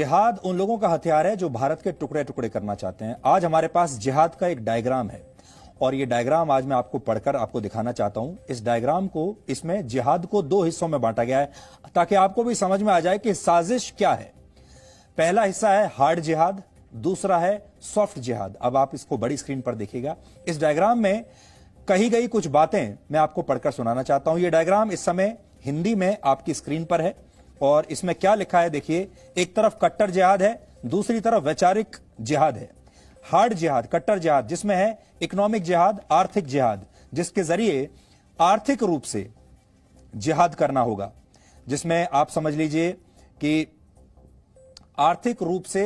जिहाद उन लोगों का हथियार है जो भारत के टुकड़े टुकड़े करना चाहते हैं। आज हमारे पास जिहाद का एक डायग्राम है और ये डायग्राम आज मैं आपको पढ़कर आपको दिखाना चाहता हूं। इस डायग्राम को, इसमें जिहाद को दो हिस्सों में बांटा गया है ताकि आपको भी समझ में आ जाए कि साजिश क्या है। पहला हिस्सा है हार्ड जिहाद, दूसरा है सॉफ्ट जिहाद। अब आप इसको बड़ी स्क्रीन पर देखिएगा। इस डायग्राम में कही गई कुछ बातें मैं आपको पढ़कर सुनाना चाहता हूं। यह डायग्राम इस समय हिंदी में आपकी स्क्रीन पर है और इसमें क्या लिखा है देखिए। एक तरफ कट्टर जिहाद है, दूसरी तरफ वैचारिक जिहाद है। हार्ड जिहाद, कट्टर जिहाद, जिसमें है इकोनॉमिक जिहाद, आर्थिक जिहाद, जिसके जरिए आर्थिक रूप से जिहाद करना होगा, जिसमें आप समझ लीजिए कि आर्थिक रूप से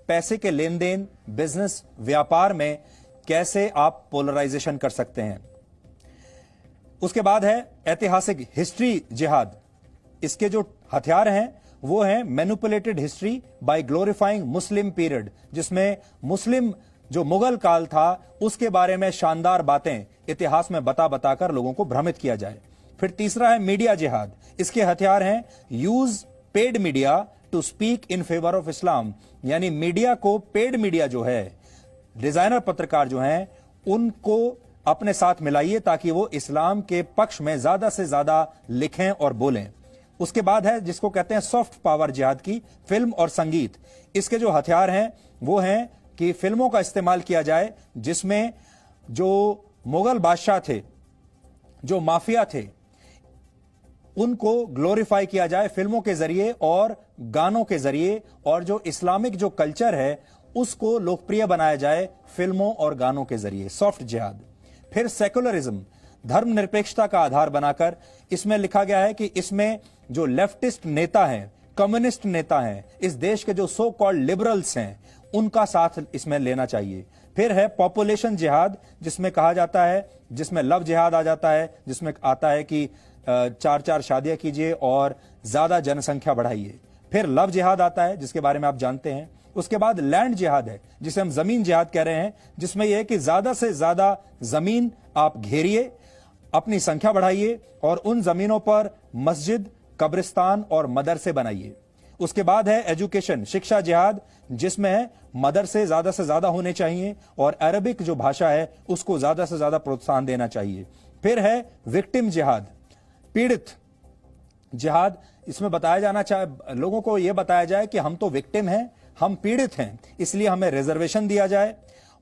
पैसे के लेन देन, बिजनेस, व्यापार में कैसे आप पोलराइजेशन कर सकते हैं। उसके बाद है ऐतिहासिक हिस्ट्री जिहाद। इसके जो हथियार हैं वो हैं manipulated history by glorifying Muslim period, जिसमें मुस्लिम जो मुगल काल था उसके बारे में शानदार बातें इतिहास में बता बताकर लोगों को भ्रमित किया जाए। फिर तीसरा है मीडिया जिहाद। इसके हथियार हैं use paid media to speak in favour of Islam, यानी मीडिया को, पेड मीडिया जो है, डिजाइनर पत्रकार जो हैं, उनको अपने साथ मिलाइए ताकि वो इस्लाम के पक्ष में ज्यादा से ज्यादा लिखें और बोलें। उसके बाद है जिसको कहते हैं सॉफ्ट पावर जिहाद की, फिल्म और संगीत। इसके जो हथियार हैं वो हैं कि फिल्मों का इस्तेमाल किया जाए जिसमें जो मुगल बादशाह थे, जो माफिया थे, उनको ग्लोरीफाई किया जाए फिल्मों के जरिए और गानों के जरिए, और जो इस्लामिक जो कल्चर है उसको लोकप्रिय बनाया जाए फिल्मों और गानों के जरिए, सॉफ्ट जिहाद। फिर सेकुलरिज्म, धर्मनिरपेक्षता का आधार बनाकर इसमें लिखा गया है कि इसमें जो लेफ्टिस्ट नेता हैं, कम्युनिस्ट नेता हैं, इस देश के जो सो कॉल्ड लिबरल्स हैं, उनका साथ इसमें लेना चाहिए। फिर है पॉपुलेशन जिहाद, जिसमें कहा जाता है, जिसमें लव जिहाद आ जाता है, जिसमें आता है कि 4-4 शादियां कीजिए और ज्यादा जनसंख्या बढ़ाइए। फिर लव जिहाद आता है जिसके बारे में आप जानते हैं। उसके बाद लैंड जिहाद है जिसे हम जमीन जिहाद कह रहे हैं, जिसमें यह है कि ज्यादा से ज्यादा जमीन आप घेरिए, अपनी संख्या बढ़ाइए और उन जमीनों पर मस्जिद, कब्रिस्तान और मदरसे बनाइए। उसके बाद है एजुकेशन, शिक्षा जिहाद, जिसमें है मदरसे ज्यादा से ज्यादा होने चाहिए और अरबिक जो भाषा है उसको ज्यादा से ज्यादा प्रोत्साहन देना चाहिए। फिर है विक्टिम जिहाद, पीड़ित जिहाद। इसमें बताया जाना चाहे, लोगों को यह बताया जाए कि हम तो विक्टिम हैं, हम पीड़ित हैं, इसलिए हमें रिजर्वेशन दिया जाए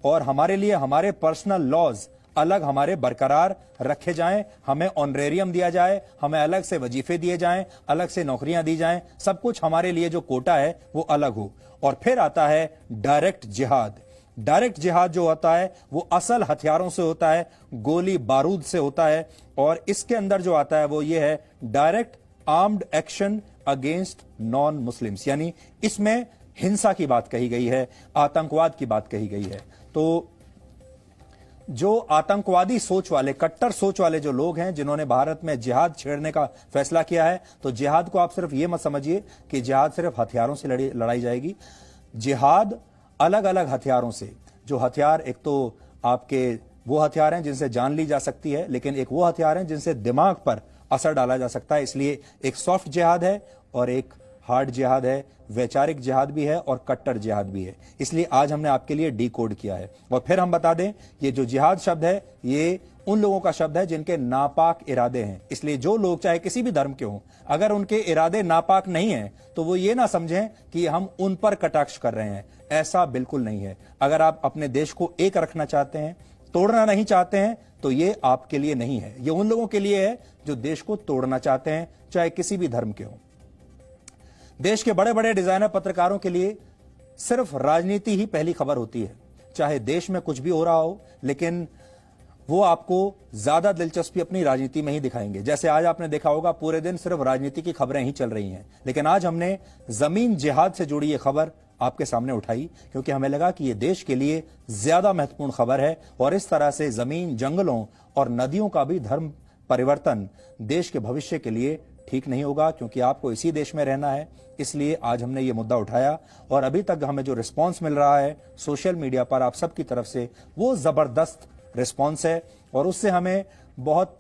और हमारे लिए हमारे पर्सनल लॉज अलग हमारे बरकरार रखे जाएं, हमें ऑनरेरियम दिया जाए, हमें अलग से वजीफे दिए जाएं, अलग से नौकरियां दी जाएं, सब कुछ हमारे लिए जो कोटा है वो अलग हो। और फिर आता है डायरेक्ट जिहाद। डायरेक्ट जिहाद जो होता है वो असल हथियारों से होता है, गोली बारूद से होता है, और इसके अंदर जो आता है वो ये है direct armed action against non Muslims, यानी इसमें हिंसा की बात कही गई है, आतंकवाद की बात कही गई है। तो जो आतंकवादी सोच वाले, कट्टर सोच वाले जो लोग हैं जिन्होंने भारत में जिहाद छेड़ने का फैसला किया है, तो जिहाद को आप सिर्फ ये मत समझिए कि जिहाद सिर्फ हथियारों से लड़ाई जाएगी। जिहाद अलग अलग हथियारों से, जो हथियार, एक तो आपके वो हथियार हैं जिनसे जान ली जा सकती है, लेकिन एक वो हथियार हैं जिनसे दिमाग पर असर डाला जा सकता है। इसलिए एक सॉफ्ट जिहाद है और एक हार्ड जिहाद है, वैचारिक जिहाद भी है और कट्टर जिहाद भी है। इसलिए आज हमने आपके लिए डिकोड किया है। और फिर हम बता दें, ये जो जिहाद शब्द है ये उन लोगों का शब्द है जिनके नापाक इरादे हैं। इसलिए जो लोग चाहे किसी भी धर्म के हों, अगर उनके इरादे नापाक नहीं हैं तो वो ये ना समझें कि हम उन पर कटाक्ष कर रहे हैं। ऐसा बिल्कुल नहीं है। अगर आप अपने देश को एक रखना चाहते हैं, तोड़ना नहीं चाहते हैं, तो ये आपके लिए नहीं है। ये उन लोगों के लिए है जो देश को तोड़ना चाहते हैं, चाहे किसी भी धर्म के हों। देश के बड़े बड़े डिजाइनर पत्रकारों के लिए सिर्फ राजनीति ही पहली खबर होती है, चाहे देश में कुछ भी हो रहा हो, लेकिन वो आपको ज्यादा दिलचस्पी अपनी राजनीति में ही दिखाएंगे। जैसे आज आपने देखा होगा पूरे दिन सिर्फ राजनीति की खबरें ही चल रही हैं, लेकिन आज हमने जमीन जिहाद से जुड़ी ये खबर आपके सामने उठाई क्योंकि हमें लगा कि ये देश के लिए ज्यादा महत्वपूर्ण खबर है। और इस तरह से जमीन, जंगलों और नदियों का भी धर्म परिवर्तन देश के भविष्य के लिए ठीक नहीं होगा, क्योंकि आपको इसी देश में रहना है। इसलिए आज हमने ये मुद्दा उठाया और अभी तक हमें जो रिस्पांस मिल रहा है सोशल मीडिया पर आप सबकी तरफ से, वो जबरदस्त रिस्पांस है और उससे हमें बहुत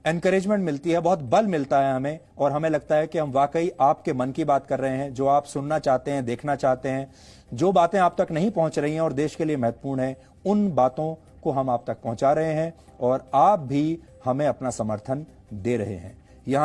एनकरेजमेंट मिलती है, बहुत बल मिलता है हमें, और हमें लगता है कि हम वाकई आपके मन की बात कर रहे हैं, जो आप सुनना चाहते हैं, देखना चाहते हैं, जो बातें आप तक नहीं पहुंच रही हैं और देश के लिए महत्वपूर्ण है, उन बातों को हम आप तक पहुंचा रहे हैं और आप भी हमें अपना समर्थन दे रहे हैं। यहां